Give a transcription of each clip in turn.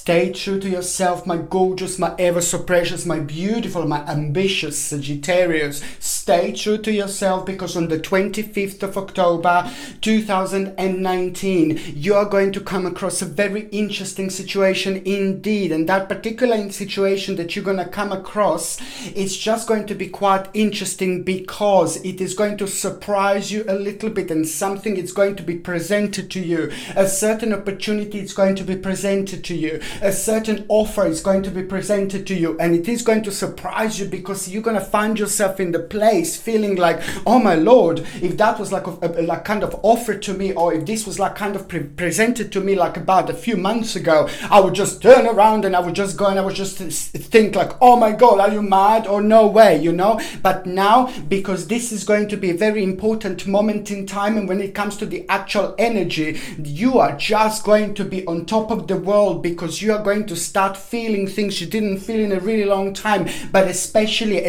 Stay true to yourself, my gorgeous, my ever so precious, my beautiful, my ambitious Sagittarius. Stay true to yourself, because on the 25th of October 2019, you are going to come across a very interesting situation indeed. And that particular situation that you're going to come across, it's just going to be quite interesting, because it is going to surprise you a little bit, and something is going to be presented to you. A certain opportunity is going to be presented to you. A certain offer is going to be presented to you, and it is going to surprise you, because you're going to find yourself in the place feeling like, oh my lord, if that was like a kind of offer to me, or if this was like kind of presented to me like about a few months ago, I would just turn around and I would just go and I would just think like, oh my god, are you mad, or no way, you know. But now, because this is going to be a very important moment in time, and when it comes to the actual energy, you are just going to be on top of the world, because you are going to start feeling things you didn't feel in a really long time. But especially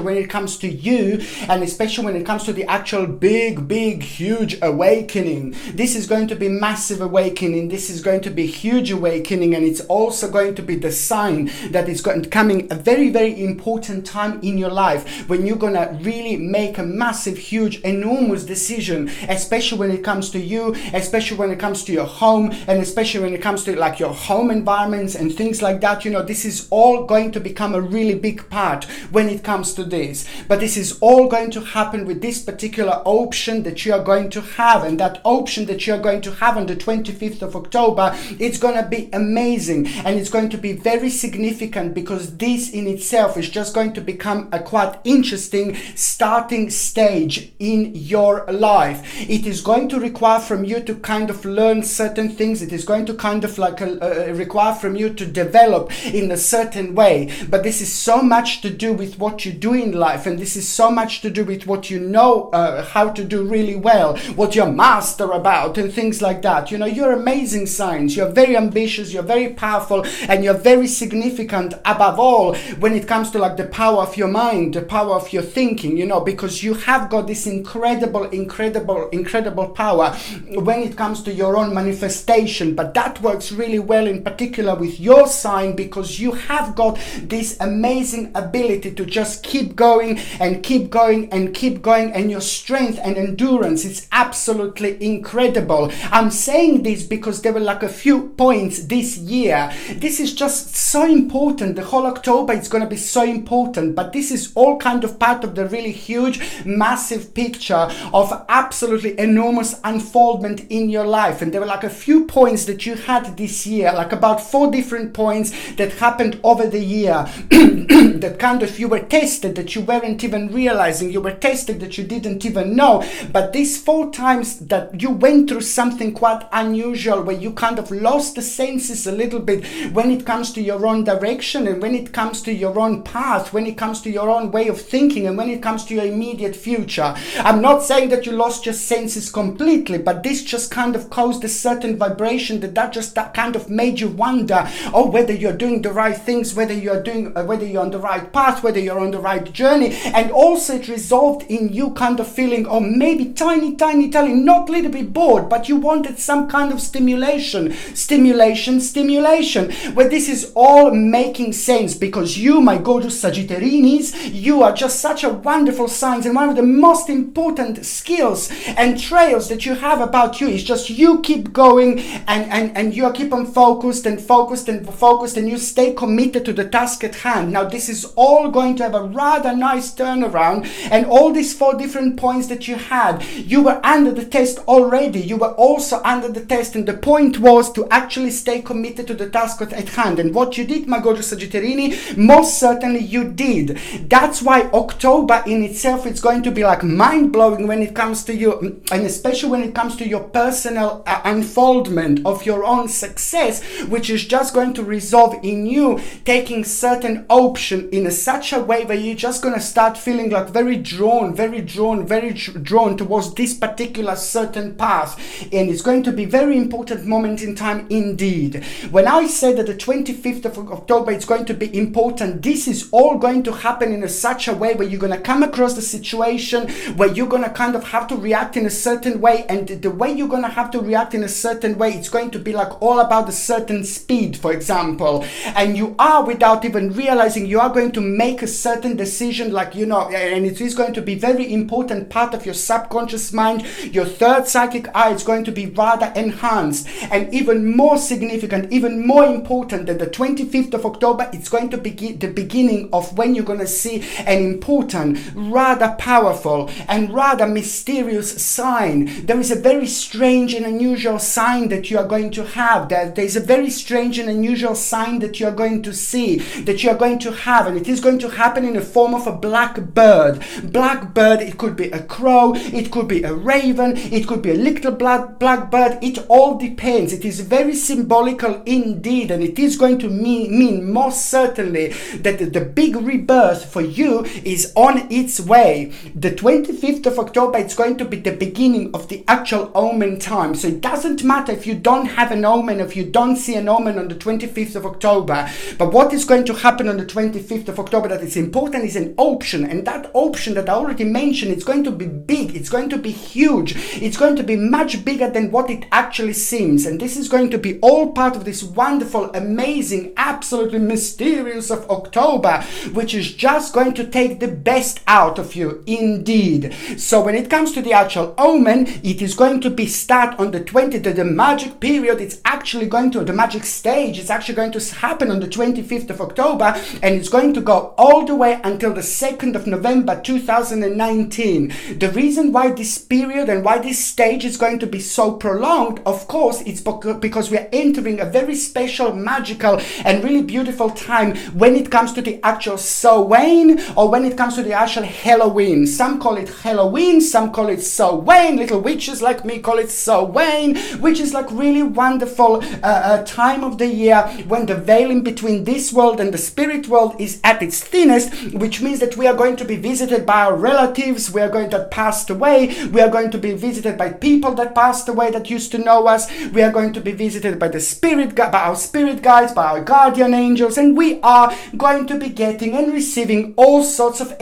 when it comes to you, and especially when it comes to the actual big huge awakening. This is going to be massive awakening. This is going to be huge awakening, and it's also going to be the sign that it's coming a very important time in your life, when you're gonna really make a massive, huge, enormous decision, especially when it comes to you, especially when it comes to your home, and especially when it comes to like your home environments and things like that. You know, this is all going to become a really big part when it comes to this. But this is all going to happen with this particular option that you are going to have, and that option that you are going to have on the 25th of October, it's going to be amazing, and it's going to be very significant, because this in itself is just going to become a quite interesting starting stage in your life. It is going to require from you to kind of learn certain things. It is going to kind of like require from you to develop in a certain way. But this is so much to do with what you do in life, and this is so much to do with what you know how to do really well, what you're master about, and things like that. You know, you're amazing signs. You're very ambitious, you're very powerful, and you're very significant, above all when it comes to like the power of your mind, the power of your thinking, you know, because you have got this incredible power when it comes to your own manifestation. But that works really well in particular with your sign, because you have got this amazing ability to just keep going and keep going and keep going, and your strength and endurance is absolutely incredible. I'm saying this because there were like a few points this year. This is just so important. The whole October is going to be so important, but this is all kind of part of the really huge, massive picture of absolutely enormous unfoldment in your life. And there were like a few points that you had this year, like about 4 different points that happened over the year that kind of you were tested, that you weren't even realizing. You were tested that you didn't even know. But these 4 times that you went through something quite unusual, where you kind of lost the senses a little bit when it comes to your own direction, and when it comes to your own path, when it comes to your own way of thinking, and when it comes to your immediate future. I'm not saying that you lost your senses completely, but this just kind of caused a certain vibration that kind of made you wonder, whether you're doing the right things, whether you're on the right path, whether you're on the right journey. And also it resolved in you kind of feeling, maybe tiny, not a little bit bored, but you wanted some kind of stimulation, where this is all making sense, because you, my gorgeous Sagittarians, you are just such a wonderful sign, and one of the most important skills and trails that you have about you is just you keep going, and you keep on focused, and you stay committed to the task at hand. Now this is all going to have a rather nice turnaround, and all these 4 different points that you had, you were under the test already. You were also under the test, and the point was to actually stay committed to the task at hand. And what you did, my gorgeous Sagittarini, most certainly you did. That's why October in itself is going to be like mind-blowing when it comes to you, and especially when it comes to your personal unfoldment of your own success, which is just going to resolve in you taking certain option in such a way where you're just going to start feeling like very drawn towards this particular certain path. And it's going to be very important moment in time indeed. When I say that the 25th of October is going to be important, this is all going to happen in such a way where you're going to come across the situation where you're going to kind of have to react in a certain way, and the way you're going to have to react in a certain way, it's going to be like all about a certain speed, for example, and you are, without even realizing, you are going to make a certain decision, like, you know, and it is going to be very important part of your subconscious mind. Your third psychic eye is going to be rather enhanced, and even more significant, even more important than the 25th of October, it's going to be the beginning of when you're going to see an important, rather powerful and rather mysterious sign. There is a very strange and unusual sign that you are going to have. There's a very strange and unusual sign that you are going to see, that you are going to have, and it is going to happen in the form of a black bird. Black bird, it could be a crow, it could be a raven, it could be a little black bird. It all depends. It is very symbolical indeed, and it is going to mean most certainly that the big rebirth for you is on its way. The 25th of October, it's going to be the beginning of the actual omen time. So it doesn't matter if you don't have an omen, if you don't see an omen on the 25th of October. But what is going to happen on the 25th of October that is important is an option. And that option that I already mentioned, it's going to be big. It's going to be huge. It's going to be much bigger than what it actually seems. And this is going to be all part of this wonderful, amazing, absolutely mysterious of October, which is just going to take the best out of you indeed. So when it comes to the actual omen, it is going to be start on the 20th. The magic period, it's actually going to, the magic stage, it's actually going to happen on the 25th of October, and it's going to go all the way until the 2nd of November 2019. The reason why this period and why this stage is going to be so prolonged, of course, it's because we are entering a very special, magical and really beautiful time when it comes to the actual Samhain, or when it comes to the actual Halloween. Some call it Halloween, some call it Samhain. Little witches like me call it Samhain, which is like really wonderful time of the year when the veil in between this world and the spirit world is at its thinnest, which means that we are going to be visited by our relatives, we are going to passed away, we are going to be visited by people that passed away that used to know us, we are going to be visited by by our spirit guides, by our guardian angels, and we are going to be getting and receiving all sorts of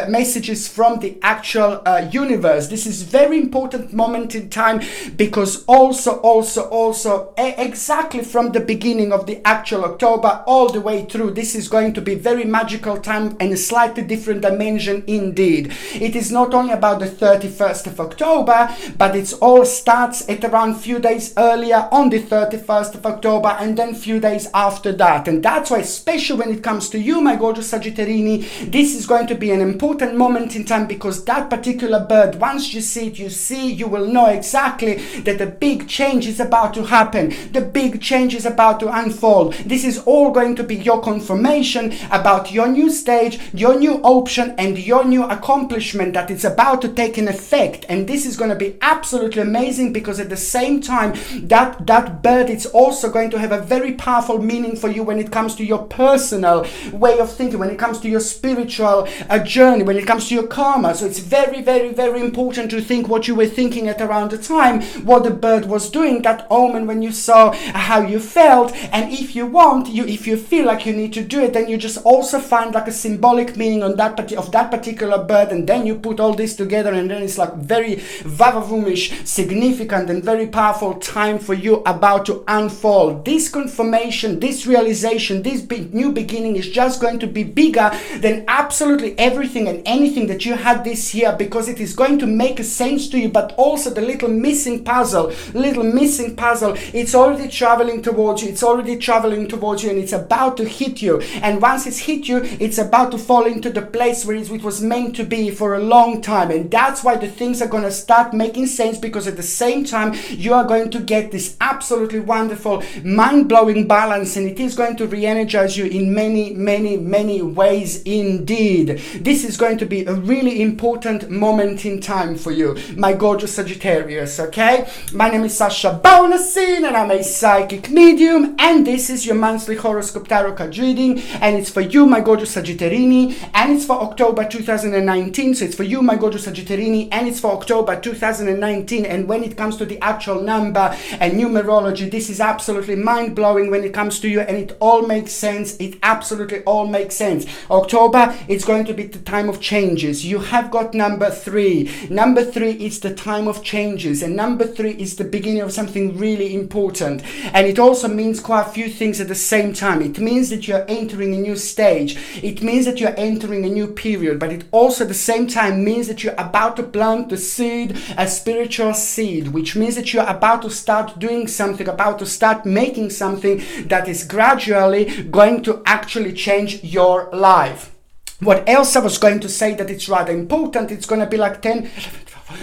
messages from the actual universe. This is very important moment in time, because also exactly from the beginning of the actual October all the way through, this is going to be very magical time and a slightly different dimension indeed. It is not only about the 31st of October, but it all starts at around few days earlier on the 31st of October, and then few days after that. And that's why, especially when it comes to you, my gorgeous Sagittarini, this is going to be an important moment in time, because that particular bird, once you see it, you will know exactly that the big change is about to happen. The big change is about to unfold. This is all going to be your confirmation about your new stage, your new option, and your new accomplishment that it's about to take an effect. And this is going to be absolutely amazing, because at the same time, that bird, it's also going to have a very powerful meaning for you when it comes to your personal way of thinking, when it comes to your spiritual journey, when it comes to your karma. So it's very, very, very important to think what you were thinking at around the time, what the bird was doing, that omen, when you saw how you felt. And if you want, if you feel like you need to do it, then you just also find like a symbolic meaning on that of that particular bird, and then you put all this together, and then it's like very vavavoom-ish, significant and very powerful time for you about to unfold. This confirmation, this realization, this new beginning is just going to be bigger than absolutely everything and anything that you had this year, because it is going to make a sense to you. But also the little missing puzzle, it's already traveling towards you, and it's about to hit you. And once it's hit you, it's about to fall into the place where it was meant to be for a long time. And that's why the things are going to start making sense, because at the same time you are going to get this absolutely wonderful, mind-blowing balance, and it is going to re-energize you in many ways indeed. This is going to be a really important moment in time for you, my gorgeous Sagittarius. Okay, my name is Sasha Bonasin, and I'm a psychic medium, and this is your monthly horoscope tarot card reading, and it's for you, my gorgeous Sagittarini. And and it's for October 2019. So it's for you, my gorgeous Sagittirini, and it's for October 2019. And when it comes to the actual number and numerology, this is absolutely mind-blowing when it comes to you, and it all makes sense. It absolutely all makes sense. October, it's going to be the time of changes. You have got number 3. Number 3 is the time of changes, and number 3 is the beginning of something really important. And it also means quite a few things at the same time. It means that you're entering a new stage. It means that you're entering a new period, but it also at the same time means that you're about to plant the seed, a spiritual seed, which means that you're about to start doing something, about to start making something that is gradually going to actually change your life. What else I was going to say that it's rather important, it's going to be like 10,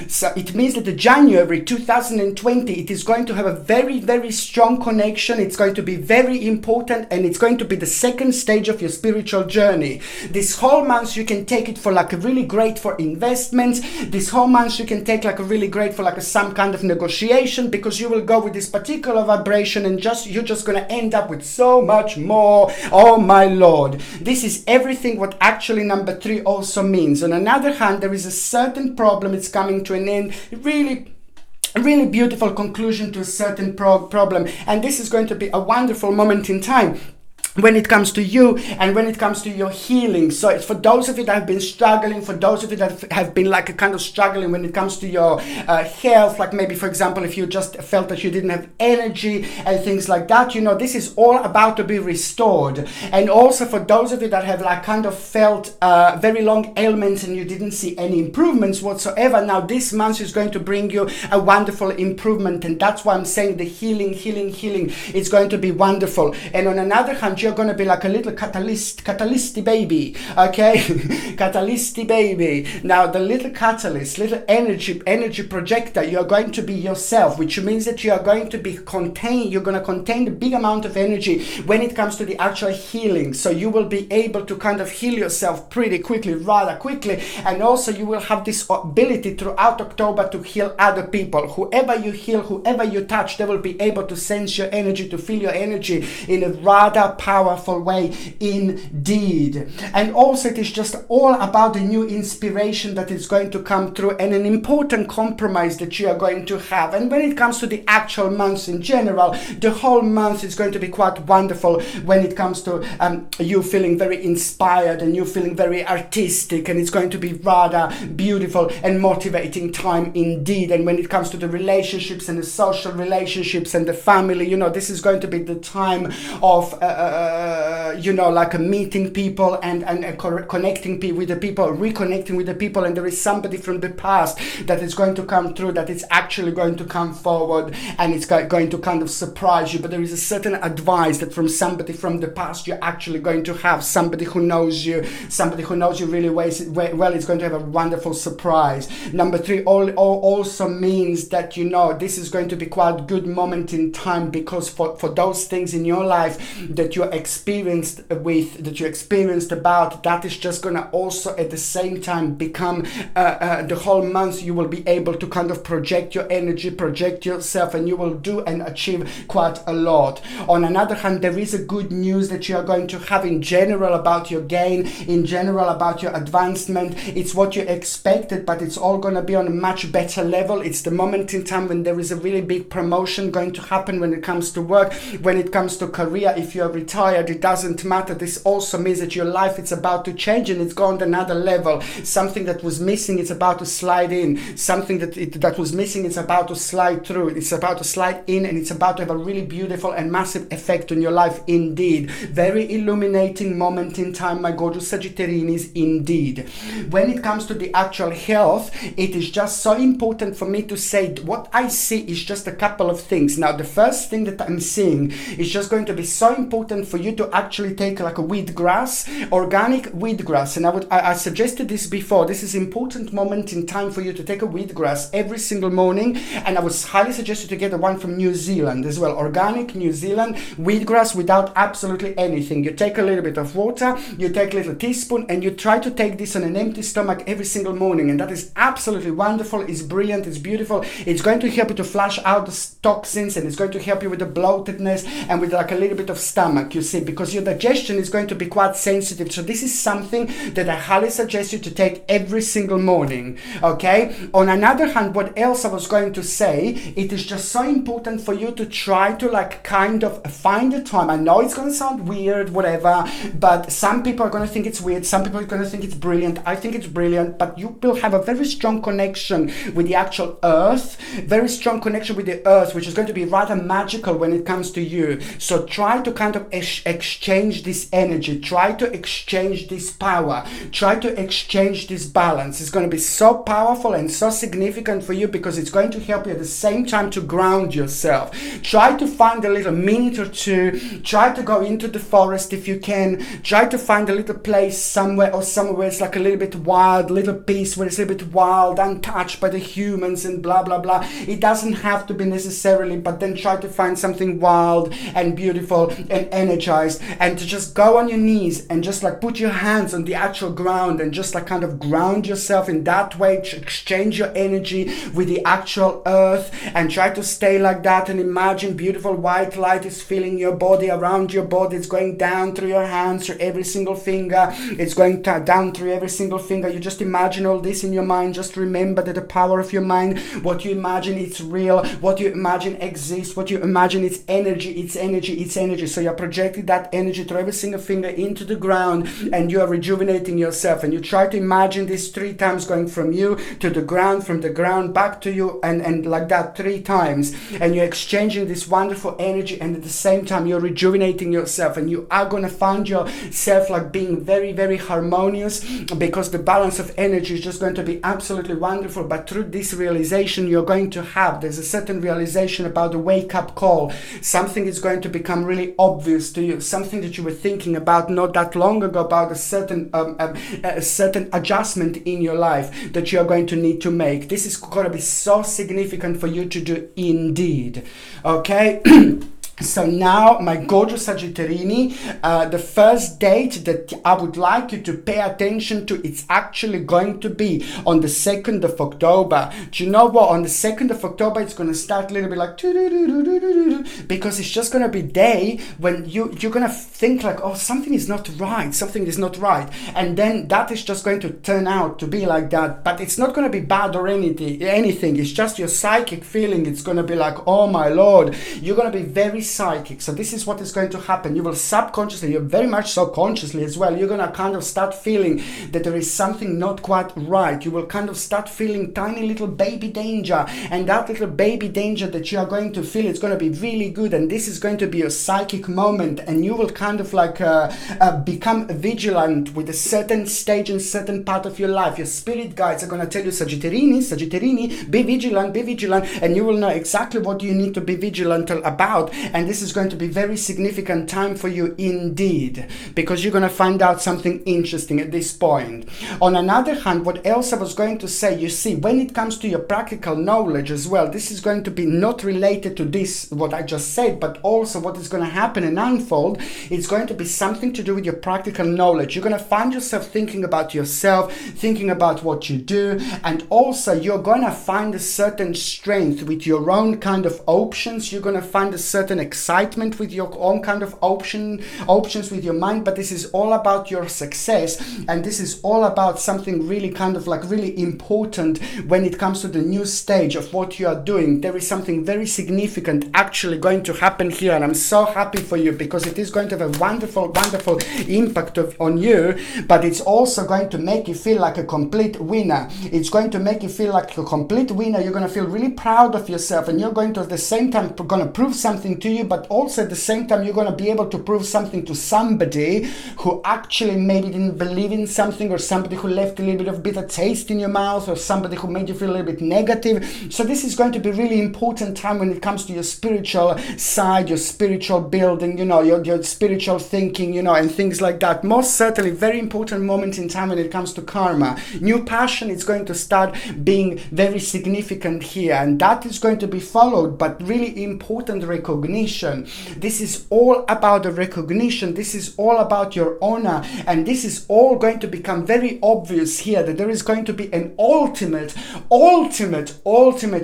so it means that the January 2020, it is going to have a very, very strong connection. It's going to be very important, and it's going to be the second stage of your spiritual journey. This whole month you can take it for like a really great for investments. This whole month you can take like a really great for like some kind of negotiation, because you will go with this particular vibration, and you're just going to end up with so much more. Oh my Lord. This is everything what actually number 3 also means. On another hand, there is a certain problem. It's coming to an end. Really beautiful conclusion to a certain problem, and this is going to be a wonderful moment in time when it comes to you and when it comes to your healing. So it's for those of you that have been struggling, for those of you that have been like a kind of struggling when it comes to your health, like maybe for example if you just felt that you didn't have energy and things like that, you know, this is all about to be restored. And also for those of you that have like kind of felt very long ailments and you didn't see any improvements whatsoever, now this month is going to bring you a wonderful improvement, and that's why I'm saying the healing is going to be wonderful. And on another hand, you're going to be like a little catalysty baby, okay? Catalysty baby. Now the little catalyst, little energy projector, you're going to be yourself, which means that you are going to be you're going to contain a big amount of energy when it comes to the actual healing. So you will be able to kind of heal yourself pretty quickly, rather quickly, and also you will have this ability throughout October to heal other people. Whoever you heal, whoever you touch, they will be able to sense your energy, to feel your energy in a rather powerful way indeed. And also it is just all about the new inspiration that is going to come through, and an important compromise that you are going to have. And when it comes to the actual months in general, the whole month is going to be quite wonderful when it comes to you feeling very inspired and you feeling very artistic, and it's going to be rather beautiful and motivating time indeed. And when it comes to the relationships and the social relationships and the family, you know, this is going to be the time of you know, like meeting people and connecting with the people, reconnecting with the people, and there is somebody from the past that is going to come through, that is actually going to come forward, and it's going to kind of surprise you. But there is a certain advice that from somebody from the past you're actually going to have, somebody who knows you really well. It's going to have a wonderful surprise. Number 3 also means that, you know, this is going to be quite a good moment in time, because for those things in your life that you experienced about, that is just gonna also at the same time become the whole month you will be able to kind of project your energy, project yourself, and you will do and achieve quite a lot. On another hand, there is a good news that you are going to have in general about your gain, in general about your advancement. It's what you expected, but it's all going to be on a much better level. It's the moment in time when there is a really big promotion going to happen when it comes to work, when it comes to career. If you're retired, it doesn't matter. This also means that your life is about to change and it's gone to another level. Something that was missing, it's about to slide in. Something that was missing, it's about to slide through. It's about to slide in, and it's about to have a really beautiful and massive effect on your life indeed. Very illuminating moment in time, my gorgeous Sagittarius, indeed. When it comes to the actual health, it is just so important for me to say what I see is just a couple of things. Now, the first thing that I'm seeing is just going to be so important for you to actually take like a wheatgrass, organic wheatgrass. And I suggested this before. This is important moment in time for you to take a wheatgrass every single morning, and I would highly suggest you to get the one from New Zealand as well. Organic New Zealand wheatgrass without absolutely anything. You take a little bit of water, you take a little teaspoon, and you try to take this on an empty stomach every single morning, and that is absolutely wonderful. It's brilliant, it's beautiful. It's going to help you to flush out the toxins, and it's going to help you with the bloatedness and with like a little bit of stomach. blank, you see, because your digestion is going to be quite sensitive. So this is something that I highly suggest you to take every single morning, okay? On another hand, what else I was going to say, it is just so important for you to try to like kind of find a time. I know it's going to sound weird, whatever, but some people are going to think it's weird, some people are going to think it's brilliant. I think it's brilliant, but you will have a very strong connection with the actual earth, very strong connection with the earth, which is going to be rather magical when it comes to you. So try to kind of exchange this energy, try to exchange this power, try to exchange this balance. It's going to be so powerful and so significant for you because it's going to help you at the same time to ground yourself. Try to find a little minute or two, try to go into the forest if you can, try to find a little place somewhere where it's like a little bit wild, little piece where it's a little bit wild, untouched by the humans and blah blah blah. It doesn't have to be necessarily, but then try to find something wild and beautiful and energized, and to just go on your knees and just like put your hands on the actual ground and just like kind of ground yourself in that way, to exchange your energy with the actual earth, and try to stay like that and imagine beautiful white light is filling your body, around your body. It's going down through your hands, through every single finger. It's going down through every single finger. You just imagine all this in your mind. Just remember that the power of your mind, what you imagine, it's real. What you imagine exists. What you imagine, it's energy, it's energy, it's energy. So you're projecting that energy through every single finger into the ground, and you are rejuvenating yourself. And you try to imagine this 3 times, going from you to the ground, from the ground back to you, and like that 3 times. And you're exchanging this wonderful energy, and at the same time you're rejuvenating yourself, and you are going to find yourself like being very, very harmonious, because the balance of energy is just going to be absolutely wonderful. But through this realization you're going to have, there's a certain realization about the wake-up call. Something is going to become really obvious to you, something that you were thinking about not that long ago, about a certain adjustment in your life that you're going to need to make. This is going to be so significant for you to do indeed, okay? So now, my gorgeous Sagittarini, the first date that I would like you to pay attention to, it's actually going to be on the 2nd of October. Do you know what? On the 2nd of October, it's going to start a little bit like, because it's just going to be day when you're going to think like, oh, something is not right, something is not right. And then that is just going to turn out to be like that. But it's not going to be bad or anything. It's just your psychic feeling. It's going to be like, oh my Lord, you're going to be very psychic. So this is what is going to happen. You will subconsciously, you're very much so consciously as well, you're going to kind of start feeling that there is something not quite right. You will kind of start feeling tiny little baby danger, and that little baby danger that you are going to feel, it's going to be really good, and this is going to be a psychic moment, and you will kind of like become vigilant with a certain stage and certain part of your life. Your spirit guides are going to tell you, Sagittarini, be vigilant, and you will know exactly what you need to be vigilant about. And this is going to be very significant time for you indeed, because you're going to find out something interesting at this point. On another hand, what else I was going to say, you see, when it comes to your practical knowledge as well, this is going to be not related to this, what I just said, but also what is going to happen and unfold. It's going to be something to do with your practical knowledge. You're going to find yourself thinking about yourself, thinking about what you do, and also you're going to find a certain strength with your own kind of options. You're going to find a certain excitement with your own kind of options with your mind, but this is all about your success, and this is all about something really kind of like really important when it comes to the new stage of what you are doing. There is something very significant actually going to happen here, and I'm so happy for you, because it is going to have a wonderful impact on you, but it's also going to make you feel like a complete winner. It's going to make you feel like a complete winner. You're going to feel really proud of yourself, and you're going to at the same time going to prove something to you, but also at the same time you're going to be able to prove something to somebody who actually maybe didn't believe in something, or somebody who left a little bit of bitter taste in your mouth, or somebody who made you feel a little bit negative. So this is going to be a really important time when it comes to your spiritual side, your spiritual building, you know, your spiritual thinking, you know, and things like that. Most certainly very important moment in time when it comes to karma. New passion is going to start being very significant here, and that is going to be followed, but really important recognition recognition. This is all about the recognition. This is all about your honor. And this is all going to become very obvious here, that there is going to be an ultimate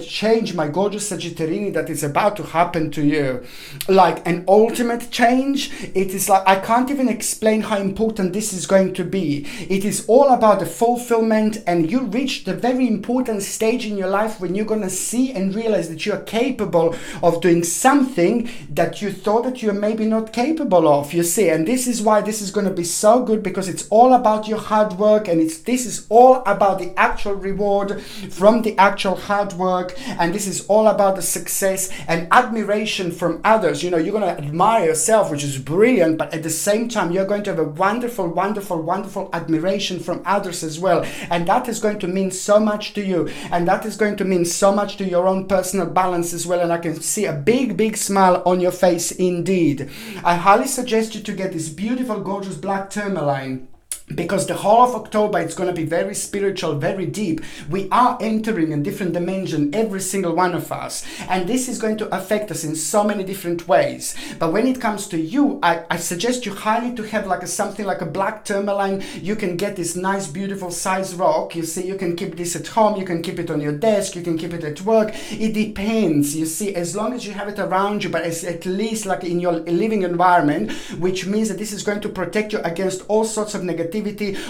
change, my gorgeous Sagittarini, that is about to happen to you. Like an ultimate change. It is like, I can't even explain how important this is going to be. It is all about the fulfillment, and you reach the very important stage in your life when you're going to see and realize that you are capable of doing something that you thought that you're maybe not capable of, you see. And this is why this is going to be so good, because it's all about your hard work, and this is all about the actual reward from the actual hard work, and this is all about the success and admiration from others. You know, you're going to admire yourself, which is brilliant, but at the same time you're going to have a wonderful admiration from others as well, and that is going to mean so much to you, and that is going to mean so much to your own personal balance as well. And I can see a big smile on your face indeed. I highly suggest you to get this beautiful gorgeous black tourmaline, because the whole of October, it's going to be very spiritual, very deep. We are entering a different dimension, every single one of us. And this is going to affect us in so many different ways. But when it comes to you, I suggest you highly to have like something like a black tourmaline. You can get this nice, beautiful size rock. You see, you can keep this at home. You can keep it on your desk. You can keep it at work. It depends, you see, as long as you have it around you, but at least like in your living environment, which means that this is going to protect you against all sorts of negativity,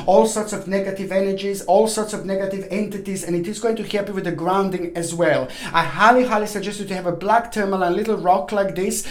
all sorts of negative energies, all sorts of negative entities, and it is going to help you with the grounding as well. I highly suggest you to have a black tourmaline little rock like this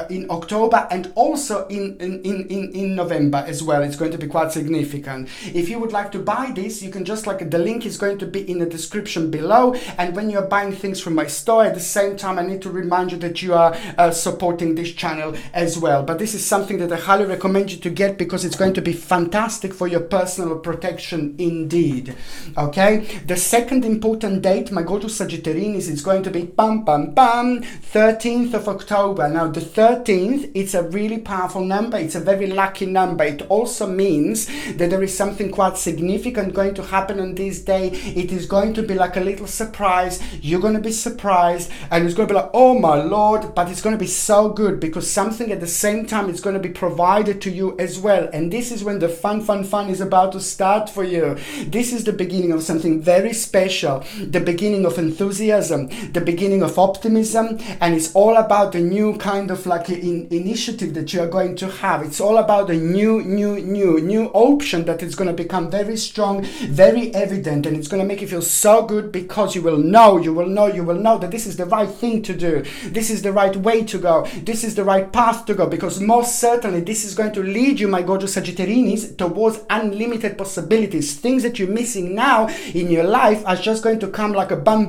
in October, and also in November as well. It's going to be quite significant. If you would like to buy this, you can just like, the link is going to be in the description below, and when you're buying things from my store, at the same time I need to remind you that you are supporting this channel as well. But this is something that I highly recommend you to get, because it's going to be fantastic for your personal protection indeed. Okay, the second important date, my gorgeous Sagittarius, is going to be 13th of October. Now the 13th, it's a really powerful number. It's a very lucky number. It also means that there is something quite significant going to happen on this day. It is going to be like a little surprise. You're going to be surprised, and it's going to be like, oh my Lord, but it's going to be so good, because something at the same time is going to be provided to you as well. And this is when the fun is about to start for you. This is the beginning of something very special, the beginning of enthusiasm, the beginning of optimism, and it's all about the new kind of like initiative that you are going to have. It's all about the new option that is going to become very strong, very evident, and it's going to make you feel so good, because you will know that this is the right thing to do. This is the right way to go. This is the right path to go, because most certainly this is going to lead you, my gorgeous Sagittarius, towards unlimited possibilities. Things that you're missing now in your life are just going to come like a bam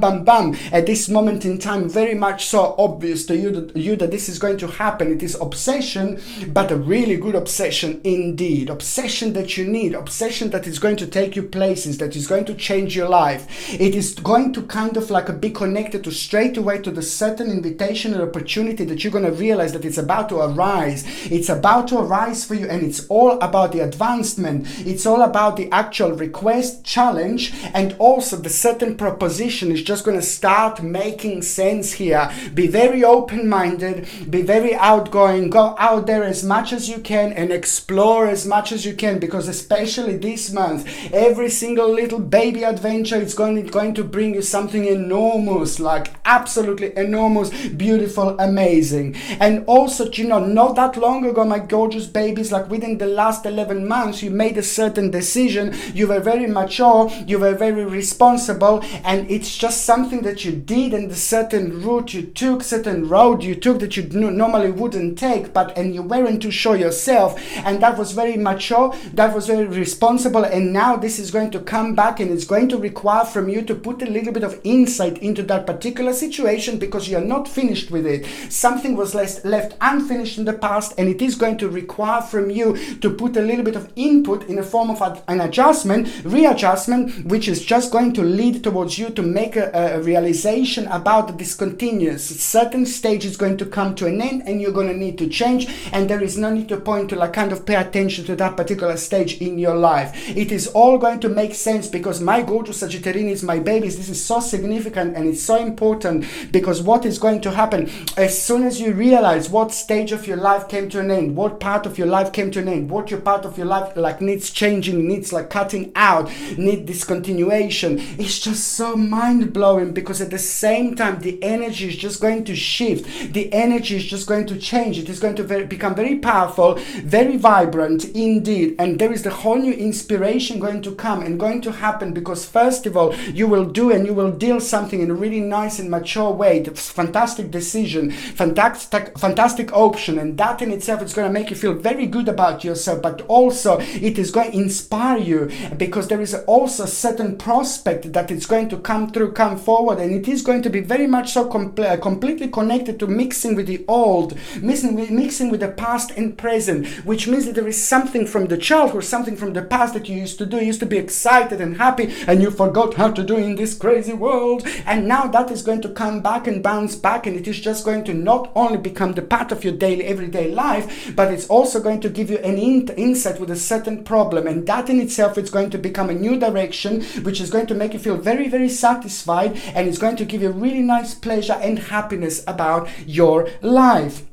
at this moment in time, very much so obvious to you that this is going to happen. It is obsession, but a really good obsession indeed. Obsession that you need, obsession that is going to take you places, that is going to change your life. It is going to kind of like be connected to straight away to the certain invitation or opportunity that you're going to realize that it's about to arise. It's about to arise for you, and it's all about the advancement. It's all about the actual request, challenge, and also the certain proposition is just going to start making sense here. Be very open-minded, be very outgoing, go out there as much as you can and explore as much as you can, because especially this month, every single little baby adventure is going to bring you something enormous, like absolutely enormous, beautiful, amazing. And also, you know, not that long ago, my gorgeous babies, like within the last 11 months, you made a certain decision. You were very mature, you were very responsible, and it's just something that you did, and the certain route you took, certain road you took that you normally wouldn't take, and you weren't too sure yourself, and that was very mature, that was very responsible. And now this is going to come back, and it's going to require from you to put a little bit of insight into that particular situation, because you're not finished with it. Something was left unfinished in the past, and it is going to require from you to put a little bit of input in the form of an adjustment, readjustment, which is just going to lead towards you to make a realization about the discontinuous. Certain stage is going to come to an end and you're going to need to change, and there is no need to point to like kind of pay attention to that particular stage in your life. It is all going to make sense, because my gorgeous Sagittarians, my babies, this is so significant and it's so important, because what is going to happen as soon as you realize what stage of your life came to an end, what part of your life came to an end, what your part of your life like needs changing, needs like cutting out, need discontinuation, it's just so mind-blowing, because at the same time the energy is just going to shift, the energy is just going to change, it is going to become very powerful, very vibrant indeed, and there is the whole new inspiration going to come and going to happen, because first of all you will do and you will deal something in a really nice and mature way, fantastic decision, fantastic option, and that in itself is going to make you feel very good about yourself, but also it is going to inspire you, because there is also a certain prospect that it's going to come forward, and it is going to be very much so completely connected to mixing with the old, mixing with the past and present, which means that there is something from the childhood, something from the past that you used to do. You used to be excited and happy, and you forgot how to do in this crazy world, and now that is going to come back and bounce back, and it is just going to not only become the part of your daily everyday life, but it's also going to give you an insight with a certain problem, and that in itself is going to become a new direction, which is going to make you feel very, very satisfied, and it's going to give you really nice pleasure and happiness about your life.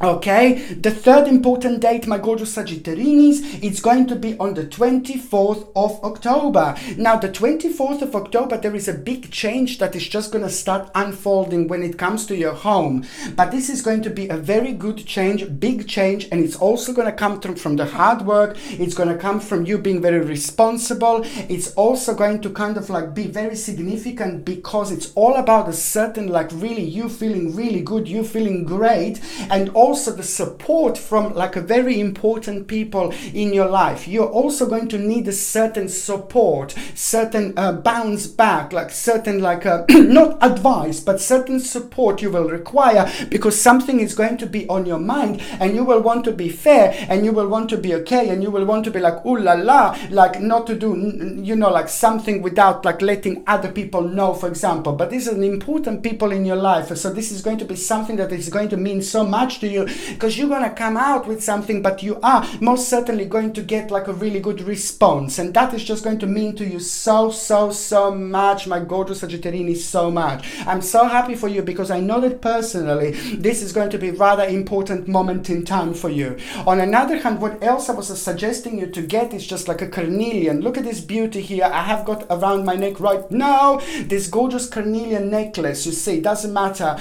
Okay, the third important date, my gorgeous Sagittarians, it's going to be on the 24th of October. Now, the 24th of October, there is a big change that is just going to start unfolding when it comes to your home. But this is going to be a very good change, big change, and it's also going to come from the hard work. It's going to come from you being very responsible. It's also going to kind of like be very significant, because it's all about a certain like really you feeling really good, you feeling great, and also the support from like a very important people in your life. You're also going to need a certain support, certain bounce back, like certain like not advice, but certain support you will require, because something is going to be on your mind, and you will want to be fair, and you will want to be okay, and you will want to be like ooh la la, like not to do, you know, like something without like letting other people know, for example. But these are the important people in your life, so this is going to be something that is going to mean so much to you, because you're going to come out with something, but you are most certainly going to get like a really good response, and that is just going to mean to you so much, my gorgeous Sagittarius, so much. I'm so happy for you, because I know that personally this is going to be rather important moment in time for you. On another hand, what else I was suggesting you to get is just like a carnelian. Look at this beauty here. I have got around my neck right now this gorgeous carnelian necklace. You see, it doesn't matter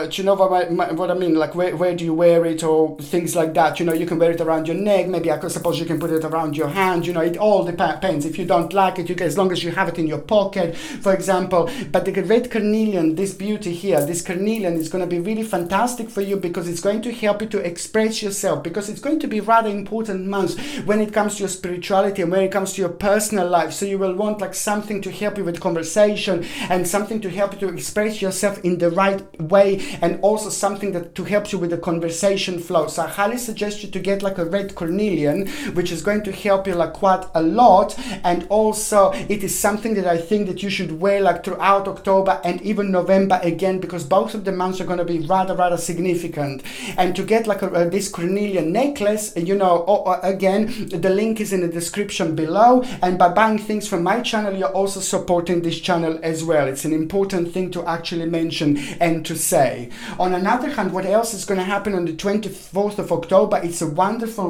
do you know what I mean, like where do you wear it or things like that. You know, you can wear it around your neck, maybe I suppose you can put it around your hand, you know, it all depends. If you don't like it, you can, as long as you have it in your pocket, for example. But the red carnelian, this beauty here, this carnelian is going to be really fantastic for you, because it's going to help you to express yourself, because it's going to be rather important months when it comes to your spirituality and when it comes to your personal life. So you will want like something to help you with conversation, and something to help you to express yourself in the right way, and also something that to help you with the conversation flow. So I highly suggest you to get like a red carnelian, which is going to help you like quite a lot. And also it is something that I think that you should wear like throughout October and even November again, because both of the months are going to be rather significant. And to get like this carnelian necklace, you know, again, the link is in the description below, and by buying things from my channel, you're also supporting this channel as well. It's an important thing to actually mention and to say. On another hand, what else is going to happen on the 24th of October? It's a wonderful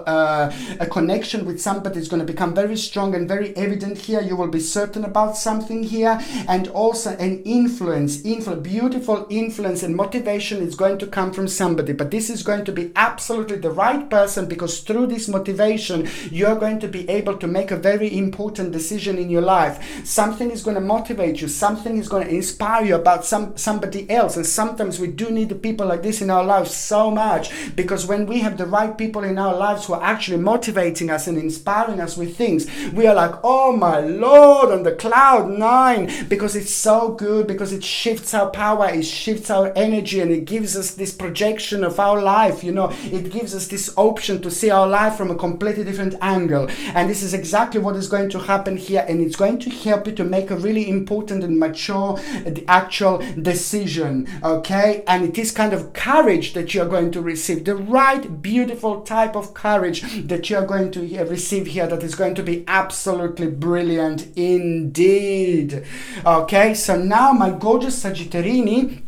a connection with somebody is going to become very strong and very evident here. You will be certain about something here, and also an influence, beautiful influence and motivation is going to come from somebody. But this is going to be absolutely the right person, because through this motivation you're going to be able to make a very important decision in your life. Something is going to motivate you, something is going to inspire you about somebody else. And sometimes we do need to people like this in our lives so much, because when we have the right people in our lives who are actually motivating us and inspiring us with things, we are like, oh my Lord, on the cloud nine, because it's so good, because it shifts our power, it shifts our energy, and it gives us this projection of our life, you know, it gives us this option to see our life from a completely different angle. And this is exactly what is going to happen here, and it's going to help you to make a really important and mature actual decision, okay? And it is kind of courage that you're going to receive, the right beautiful type of courage that you're going to receive here, that is going to be absolutely brilliant indeed. Okay, so now my gorgeous Sagittarini,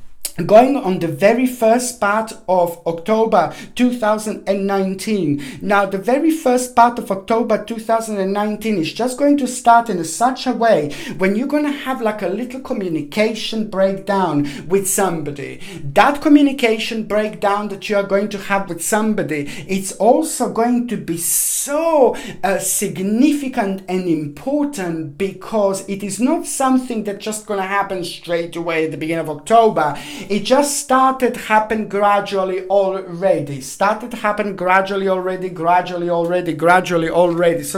going on the very first part of October 2019. Now, the very first part of October 2019 is just going to start in such a way when you're going to have like a little communication breakdown with somebody. That communication breakdown that you are going to have with somebody, it's also going to be so significant and important, because it is not something that's just going to happen straight away at the beginning of October. It just started happen gradually already. So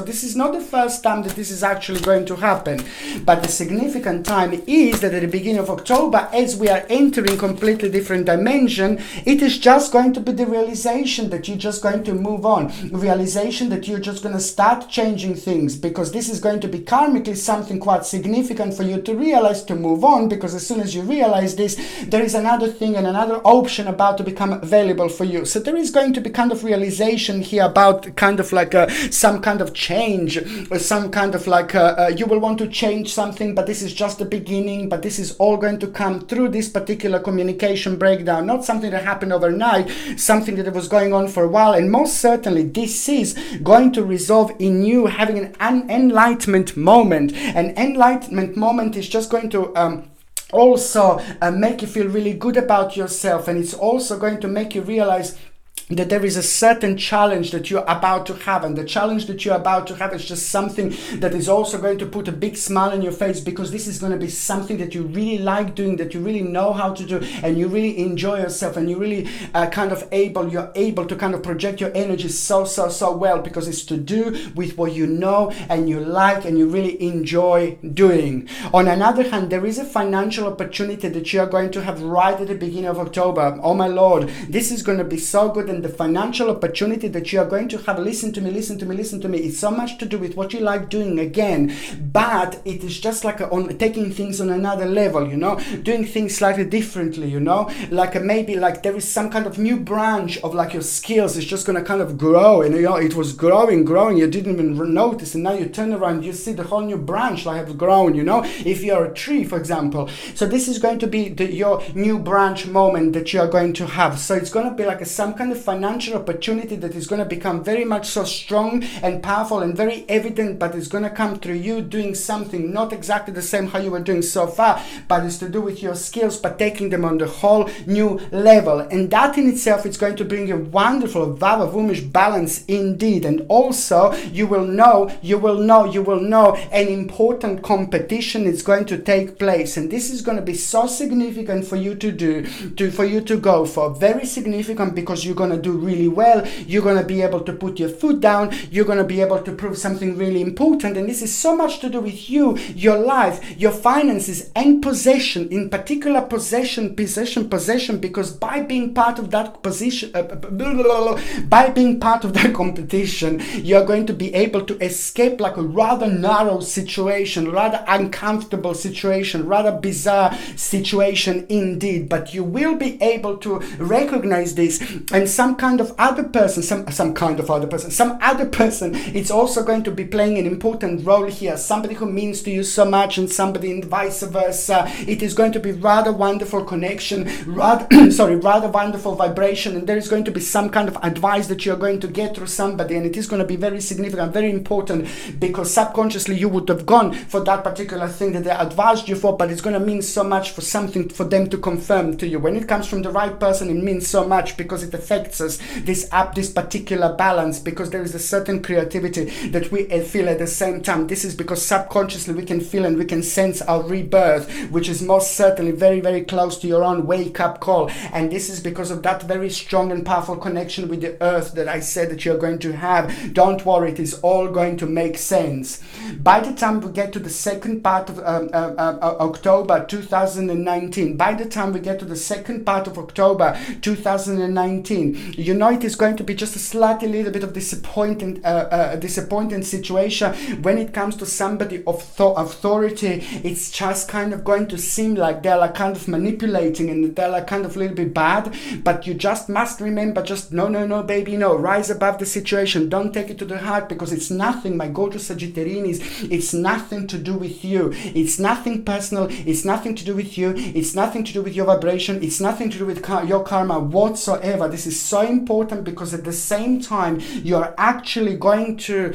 this is not the first time that this is actually going to happen. But the significant time is that at the beginning of October, as we are entering completely different dimension, it is just going to be the realization that you're just going to move on. Realization that you're just going to start changing things, because this is going to be karmically something quite significant for you to realize, to move on, because as soon as you realize this, there is another thing and another option about to become available for you. So there is going to be kind of realization here about kind of like some kind of change, or some kind of like you will want to change something, but this is just the beginning. But this is all going to come through this particular communication breakdown, not something that happened overnight, something that was going on for a while. And most certainly this is going to resolve in you having an enlightenment moment. An enlightenment moment is just going to also make you feel really good about yourself, and it's also going to make you realize that there is a certain challenge that you're about to have, and the challenge that you're about to have is just something that is also going to put a big smile on your face, because this is going to be something that you really like doing, that you really know how to do, and you really enjoy yourself, and you really you're able to kind of project your energy so well, because it's to do with what you know and you like and you really enjoy doing. On another hand, there is a financial opportunity that you are going to have right at the beginning of October. Oh my Lord, this is going to be so good. And the financial opportunity that you are going to have, listen to me, it's so much to do with what you like doing again, but it is just like on taking things on another level, you know, doing things slightly differently, you know, like maybe like there is some kind of new branch of like your skills is just going to kind of grow, and you know, it was growing, you didn't even notice, and now you turn around, you see the whole new branch like have grown, you know, if you're a tree, for example. So this is going to be your new branch moment that you are going to have. So it's going to be like some kind of financial opportunity that is going to become very much so strong and powerful and very evident, but it's going to come through you doing something not exactly the same how you were doing so far, but it's to do with your skills, but taking them on the whole new level. And that in itself is going to bring a wonderful vava-woomish balance indeed. And also you will know an important competition is going to take place, and this is going to be so significant for you to do, for you to go for. Very significant, because you're going to do really well, you're going to be able to put your foot down, you're going to be able to prove something really important. And this is so much to do with you, your life, your finances, and possession, in particular possession, because by being part of that position, by being part of that competition, you're going to be able to escape like a rather narrow situation, rather uncomfortable situation, rather bizarre situation indeed. But you will be able to recognize this, and some other person, it's also going to be playing an important role here. Somebody who means to you so much, and somebody and vice versa. It is going to be rather wonderful connection, rather wonderful vibration, and there is going to be some kind of advice that you're going to get through somebody, and it is going to be very significant, very important, because subconsciously you would have gone for that particular thing that they advised you for, but it's going to mean so much for something for them to confirm to you. When it comes from the right person, it means so much, because it affects affects us, this particular balance, because there is a certain creativity that we feel at the same time. This is because subconsciously we can feel and we can sense our rebirth, which is most certainly very, very close to your own wake-up call. And this is because of that very strong and powerful connection with the earth that I said that you're going to have. Don't worry, it is all going to make sense. By the time we get to the second part of October 2019, by the time we get to the second part of October 2019, you know it is going to be just a slightly little bit of disappointing situation when it comes to somebody of authority. It's just kind of going to seem like they're like kind of manipulating and they're like kind of a little bit bad, but you just must remember, just no baby, no, rise above the situation. Don't take it to the heart, because it's nothing, my gorgeous Sagittarians, it's nothing to do with you. It's nothing personal. It's nothing to do with you. It's nothing to do with your vibration. It's nothing to do with your karma whatsoever. This is so important, because at the same time you are actually going to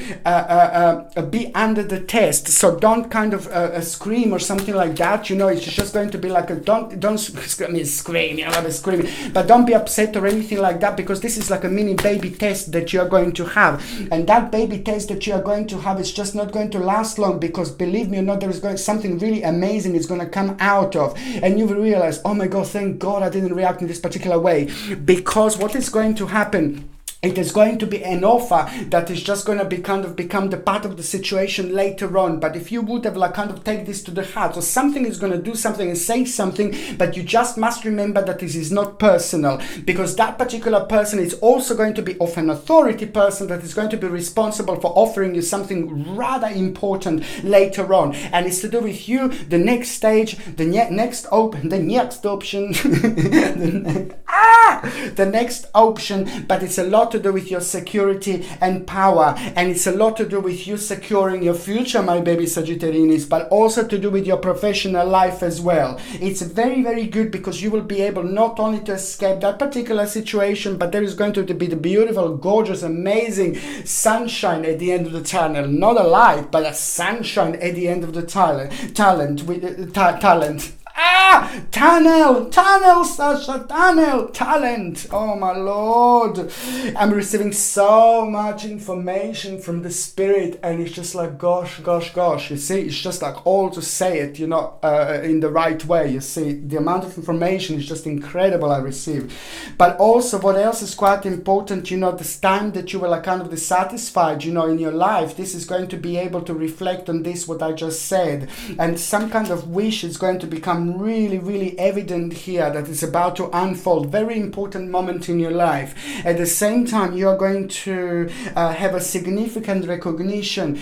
be under the test. So don't kind of scream or something like that. You know, it's just going to be like a don't scream. You know, I'm screaming, but don't be upset or anything like that, because this is like a mini baby test that you are going to have, and that baby test that you are going to have is just not going to last long, because believe me or not, there is going something really amazing is going to come out of, and you will realize, oh my god, thank god I didn't react in this particular way, because what is going to happen, it is going to be an offer that is just going to be kind of become the part of the situation later on. But if you would have like kind of take this to the heart, so something is going to do something and say something, but you just must remember that this is not personal, because that particular person is also going to be of an authority person that is going to be responsible for offering you something rather important later on, and it's to do with you, the next stage, the next option, the next option, but it's a lot to do with your security and power, and it's a lot to do with you securing your future, my baby Sagittarius, but also to do with your professional life as well. It's very, very good, because you will be able not only to escape that particular situation, but there is going to be the beautiful, gorgeous, amazing sunshine at the end of the tunnel. Not a light, but a sunshine at the end of the talent. Tunnel, Sasha, talent. Oh my lord, I'm receiving so much information from the spirit, and it's just like gosh, you see, it's just like all to say it, you know, in the right way. You see, the amount of information is just incredible I receive. But also what else is quite important, you know, this time that you were like kind of dissatisfied, you know, in your life, this is going to be able to reflect on this, what I just said, and some kind of wish is going to become really, really evident here that is about to unfold. Very important moment in your life. At the same time, you are going to have a significant recognition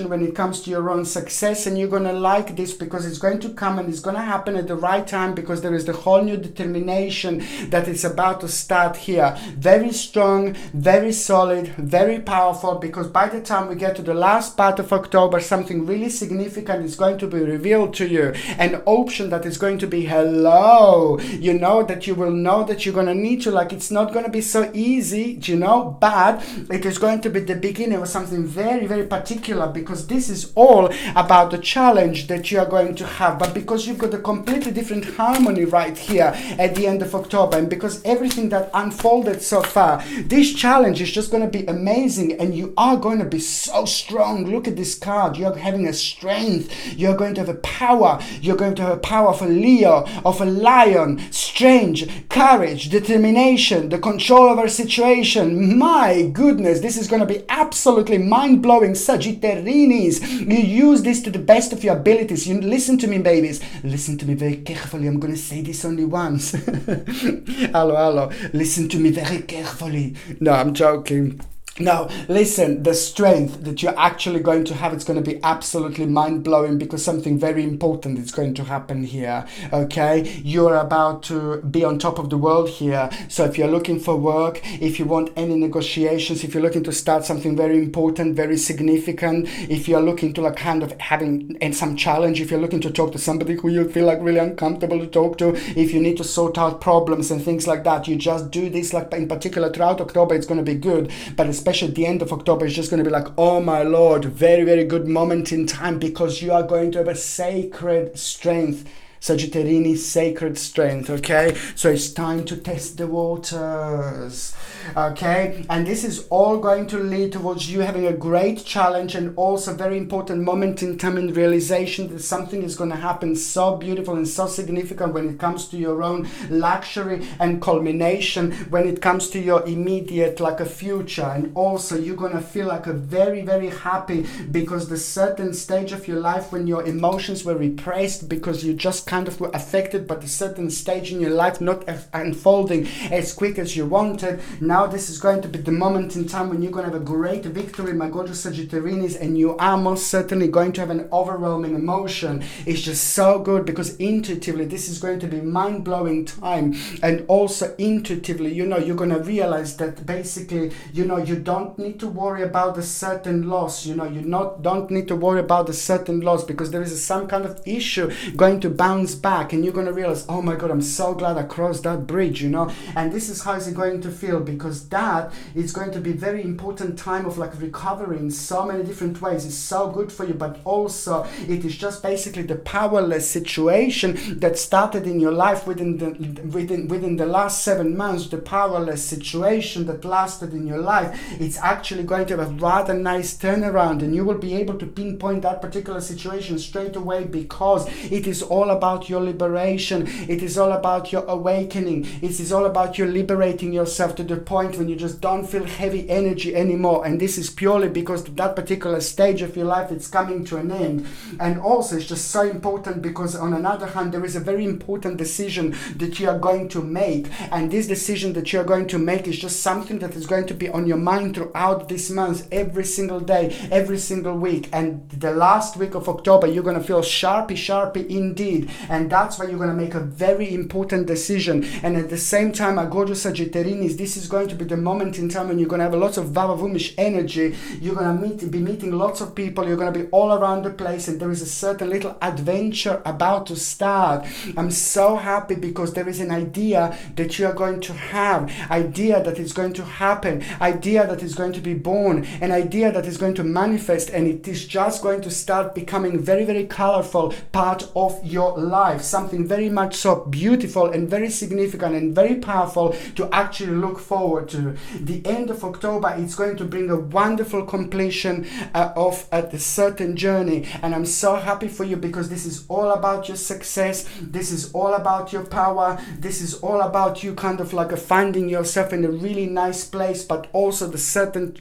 when it comes to your own success, and you're going to like this, because it's going to come and it's going to happen at the right time, because there is the whole new determination that is about to start here. Very strong, very solid, very powerful, because by the time we get to the last part of October, something really significant is going to be revealed to you. An option that is going to be hello, you know, that you will know that you're going to need to, like, it's not going to be so easy, you know, but it is going to be the beginning of something very, very particular, because this is all about the challenge that you are going to have. But because you've got a completely different harmony right here at the end of October, and because everything that unfolded so far, this challenge is just going to be amazing, and you are going to be so strong. Look at this card. You're having a strength, you're going to have a power, you're going to have a power of a Leo, of a lion, strange, courage, determination, the control of our situation. My goodness, this is going to be absolutely mind-blowing, Sagittarius. You use this to the best of your abilities. You listen to me, babies. Listen to me very carefully. I'm going to say this only once. Hello. Listen to me very carefully. No, I'm joking. Now, listen, the strength that you're actually going to have, it's going to be absolutely mind-blowing, because something very important is going to happen here, okay? You're about to be on top of the world here. So if you're looking for work, if you want any negotiations, if you're looking to start something very important, very significant, if you're looking to like kind of having some challenge, if you're looking to talk to somebody who you feel like really uncomfortable to talk to, if you need to sort out problems and things like that, you just do this, like in particular throughout October, it's going to be good, but especially at the end of October, it's just going to be like, oh my lord, very, very good moment in time, because you are going to have a sacred strength Sagittarius sacred strength, okay? So it's time to test the waters, okay? And this is all going to lead towards you having a great challenge, and also very important moment in time and realization that something is going to happen so beautiful and so significant when it comes to your own luxury and culmination, when it comes to your immediate like a future. And also you're going to feel like a very, very happy because the certain stage of your life when your emotions were repressed because you just kind of were affected by the certain stage in your life not unfolding as quick as you wanted. Now this is going to be the moment in time when you're going to have a great victory, my gorgeous Sagittarius, and you are most certainly going to have an overwhelming emotion. It's just so good because intuitively this is going to be mind-blowing time, and also intuitively, you know, you're going to realize that basically, you know, you don't need to worry about a certain loss, you know, don't need to worry about a certain loss because there is some kind of issue going to bounce back, and you're going to realize, oh my god, I'm so glad I crossed that bridge, you know. And this is how is it going to feel, because that is going to be very important time of like recovery in so many different ways. It's so good for you, but also it is just basically the powerless situation that started in your life within the last 7 months. The powerless situation that lasted in your life, it's actually going to have a rather nice turnaround, and you will be able to pinpoint that particular situation straight away because it is all about your liberation. It is all about your awakening. It is all about you liberating yourself to the point when you just don't feel heavy energy anymore. And this is purely because that particular stage of your life it's coming to an end. And also it's just so important because on another hand there is a very important decision that you are going to make, and this decision that you are going to make is just something that is going to be on your mind throughout this month, every single day, every single week. And the last week of October you're going to feel sharpy indeed, and that's why you're going to make a very important decision. And at the same time, my gorgeous Sagittarius, this is going to be the moment in time when you're going to have a lot of vavavumish energy. You're going to be meeting lots of people. You're going to be all around the place, and there is a certain little adventure about to start. I'm so happy because there is an idea that you are going to have, idea that is going to happen, idea that is going to be born, an idea that is going to manifest, and it is just going to start becoming very, very colorful part of your life. Something very much so beautiful and very significant and very powerful to actually look forward to. The end of October, it's going to bring a wonderful completion of a certain journey, and I'm so happy for you because this is all about your success. This is all about your power. This is all about you kind of like finding yourself in a really nice place, but also the certain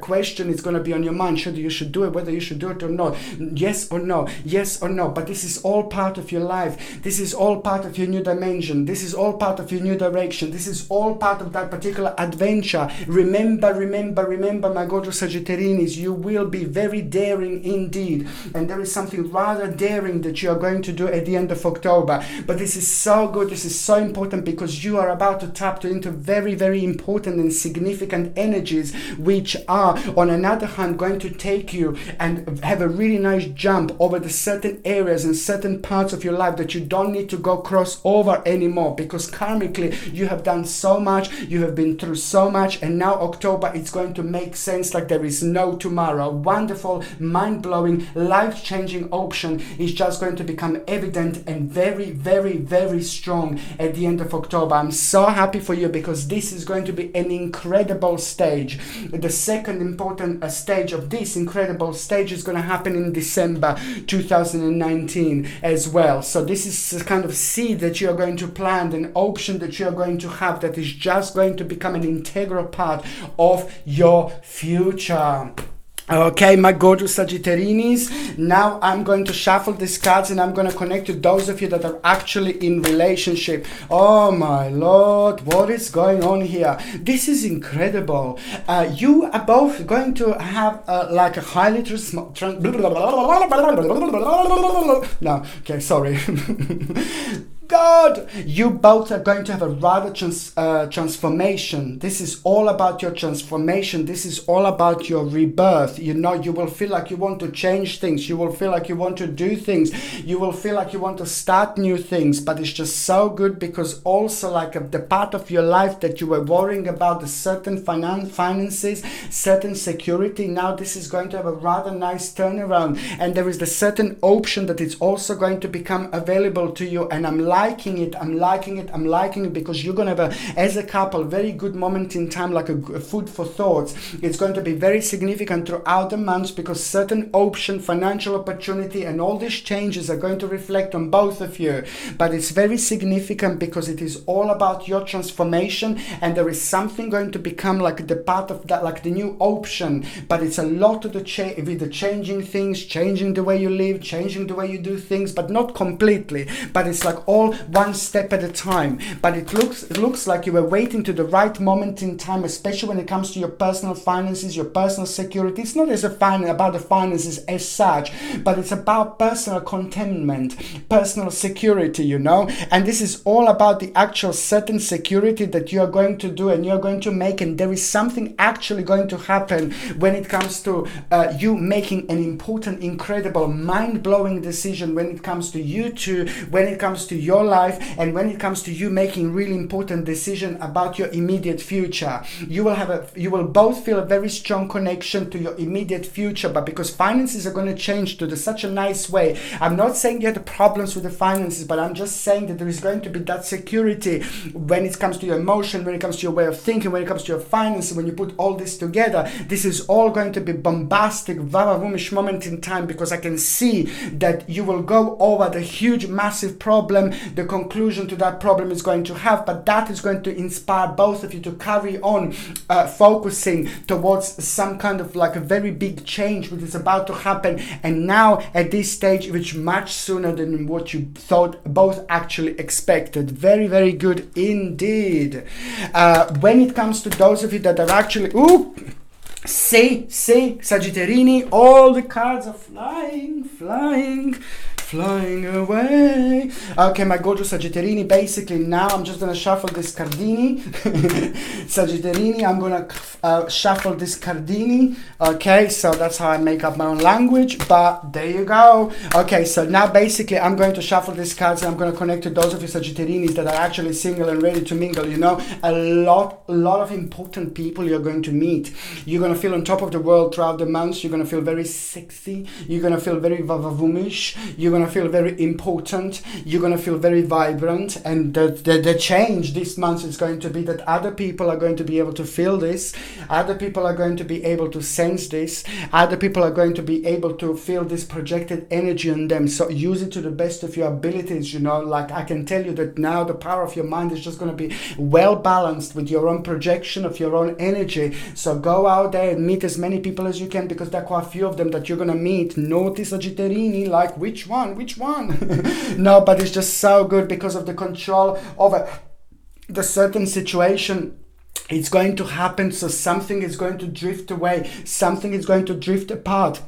question is going to be on your mind, you should do it, whether you should do it or not, yes or no, but this is all part of your life. This is all part of your new dimension. This is all part of your new direction. This is all part of that particular adventure. Remember, my gorgeous Sagittarius, you will be very daring indeed, and there is something rather daring that you are going to do at the end of October. But this is so good, this is so important because you are about to tap into very, very important and significant energies, which are on another hand going to take you and have a really nice jump over the certain areas and certain parts of your life that you don't need to go cross over anymore, because karmically you have done so much, you have been through so much, and now October it's going to make sense like there is no tomorrow. Wonderful, mind-blowing, life-changing option is just going to become evident and very, very, very strong at the end of October. I'm so happy for you because this is going to be an incredible stage. The second important stage of this incredible stage is going to happen in December 2019 as well. So this is a kind of seed that you are going to plant, an option that you are going to have that is just going to become an integral part of your future. Okay, my gorgeous Sagittarius, now I'm going to shuffle these cards and I'm going to connect to those of you that are actually in relationship. Oh my lord, what is going on here? This is incredible. You are both going to have like a highly no, okay, sorry. God, you both are going to have a rather transformation. This is all about your transformation. This is all about your rebirth. You know, you will feel like you want to change things. You will feel like you want to do things. You will feel like you want to start new things. But it's just so good because also like the part of your life that you were worrying about, the certain finances, certain security, now this is going to have a rather nice turnaround. And there is the certain option that it's also going to become available to you. And I'm liking it, I'm liking it, I'm liking it, because you're going to have as a couple, very good moment in time, like a food for thoughts. It's going to be very significant throughout the months because certain option, financial opportunity, and all these changes are going to reflect on both of you. But it's very significant because it is all about your transformation, and there is something going to become like the part of that, like the new option. But it's a lot of with the changing things, changing the way you live, changing the way you do things, but not completely. But it's like all one step at a time. But it looks like you were waiting to the right moment in time, especially when it comes to your personal finances, your personal security. It's not about the finances as such, but it's about personal contentment, personal security, you know. And this is all about the actual certain security that you are going to do and you're going to make. And there is something actually going to happen when it comes to you making an important, incredible, mind-blowing decision when it comes to you two, when it comes to your life, and when it comes to you making really important decision about your immediate future. You will both feel a very strong connection to your immediate future, but because finances are going to change to such a nice way. I'm not saying you have problems with the finances, but I'm just saying that there is going to be that security when it comes to your emotion, when it comes to your way of thinking, when it comes to your finances. When you put all this together, this is all going to be bombastic, vavavumish moment in time, because I can see that you will go over the huge, massive problem, the conclusion to that problem is going to have, but that is going to inspire both of you to carry on focusing towards some kind of like a very big change which is about to happen, and now at this stage which much sooner than what you thought both actually expected. Very, very good indeed. When it comes to those of you that are actually see Sagittarini, all the cards are flying away. Okay, my gorgeous Sagittarini, basically now I'm just gonna shuffle this cardini. Sagittarini, I'm gonna shuffle this cardini. Okay, so that's how I make up my own language, but there you go. Okay, so now basically I'm going to shuffle these cards and I'm going to connect to those of you Sagittarinis that are actually single and ready to mingle. You know, a lot of important people you're going to meet. You're going to feel on top of the world throughout the months. You're going to feel very sexy. You're going to feel very vavavumish. You're going to feel very important. You're going to feel very vibrant. And the change this month is going to be that other people are going to be able to feel this. Other people are going to be able to sense this. Other people are going to be able to feel this projected energy on them. So use it to the best of your abilities. You know, like I can tell you that now the power of your mind is just going to be well balanced with your own projection of your own energy. So go out there and meet as many people as you can, because there are quite a few of them that you're going to meet. Naughty Sagittarini, like which one? No, but it's just so good because of the control over the certain situation. It's going to happen, so something is going to drift away, something is going to drift apart.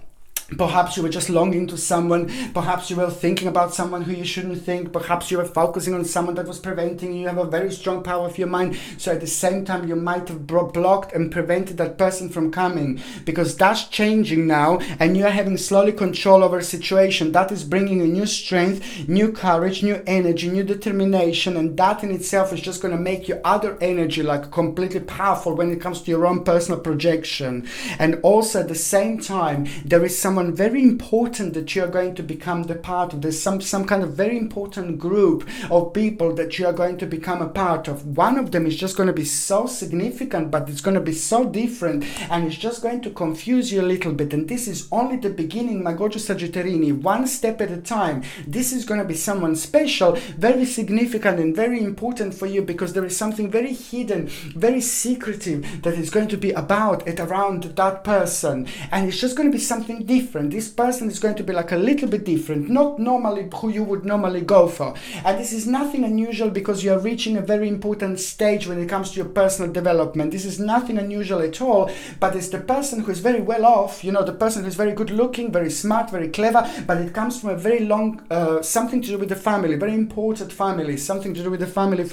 Perhaps you were just longing to someone. Perhaps you were thinking about someone who you shouldn't think. Perhaps you were focusing on someone that was preventing you. You have a very strong power of your mind. So at the same time, you might have blocked and prevented that person from coming, because that's changing now and you are having slowly control over a situation. That is bringing a new strength, new courage, new energy, new determination. And that in itself is just going to make your other energy like completely powerful when it comes to your own personal projection. And also at the same time, there is someone very important that you are going to become the part of. There's some kind of very important group of people that you are going to become a part of. One of them is just going to be so significant, but it's going to be so different, and it's just going to confuse you a little bit. And this is only the beginning, my gorgeous Sagittarini. One step at a time. This is going to be someone special, very significant and very important for you, because there is something very hidden, very secretive that is going to be about it around that person, and it's just going to be something different. different. This person is going to be like a little bit different, not normally who you would normally go for. And this is nothing unusual because you are reaching a very important stage when it comes to your personal development. This is nothing unusual at all, but it's the person who is very well off, you know, the person who's very good looking, very smart, very clever, but it comes from a very long, something to do with the family, very important family, something to do with the family,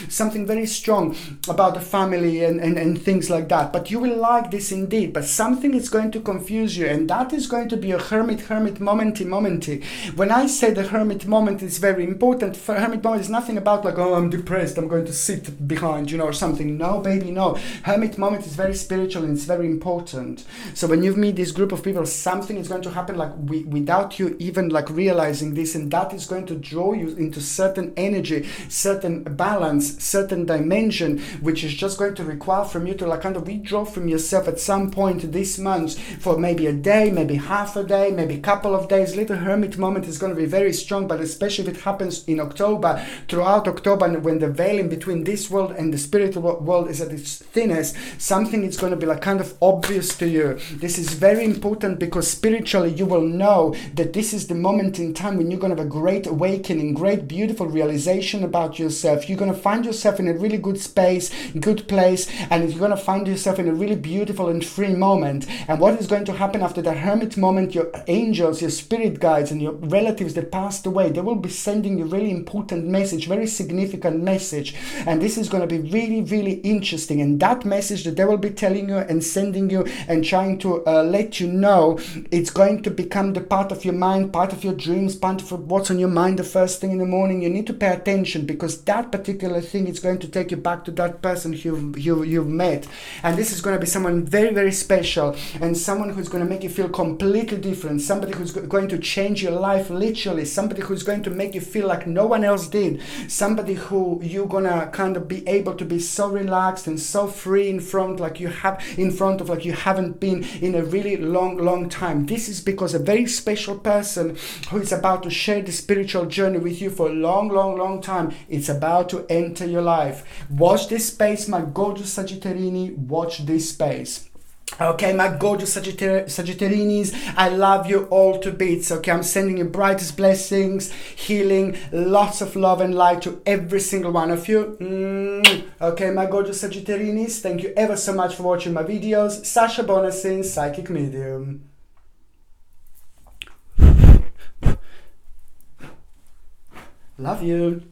something very strong about the family and things like that. But you will like this indeed, but something is going to confuse you, and that is going to be a hermit momenty. When I say the hermit moment is very important, for hermit moment is nothing about like, oh, I'm depressed, I'm going to sit behind, you know, or something. No, baby, no. Hermit moment is very spiritual and it's very important. So when you meet this group of people, something is going to happen like without you even like realizing this, and that is going to draw you into certain energy, certain balance, certain dimension, which is just going to require from you to like kind of withdraw from yourself at some point this month for maybe a day, maybe half a day, maybe a couple of days. Little hermit moment is going to be very strong, but especially if it happens in October, throughout October, and when the veil in between this world and the spiritual world is at its thinnest, something is going to be like kind of obvious to you. This is very important because spiritually you will know that this is the moment in time when you're going to have a great awakening, great beautiful realization about yourself. You're going to find yourself in a really good space, good place, and you're going to find yourself in a really beautiful and free moment. And what is going to happen after the hermit moment, your angels, your spirit guides and your relatives that passed away, they will be sending you really important message, very significant message, and this is going to be really interesting. And that message that they will be telling you and sending you and trying to let you know, it's going to become the part of your mind, part of your dreams, part of what's on your mind the first thing in the morning. You need to pay attention because that particular thing is going to take you back to that person you've met, and this is going to be someone very special, and someone who's going to make you feel completely different, somebody who's going to change your life literally, somebody who's going to make you feel like no one else did, somebody who you're gonna kind of be able to be so relaxed and so free in front like you haven't been in a really long time. This is because a very special person who is about to share the spiritual journey with you for a long time, it's about to enter your life. Watch this space, my gorgeous Sagittarini, watch this space. Okay, my gorgeous Sagittarinis, I love you all to bits. Okay, I'm sending you brightest blessings, healing, lots of love and light to every single one of you. Okay, my gorgeous Sagittarinis, thank you ever so much for watching my videos. Sasha Bonasin, Psychic Medium. Love you.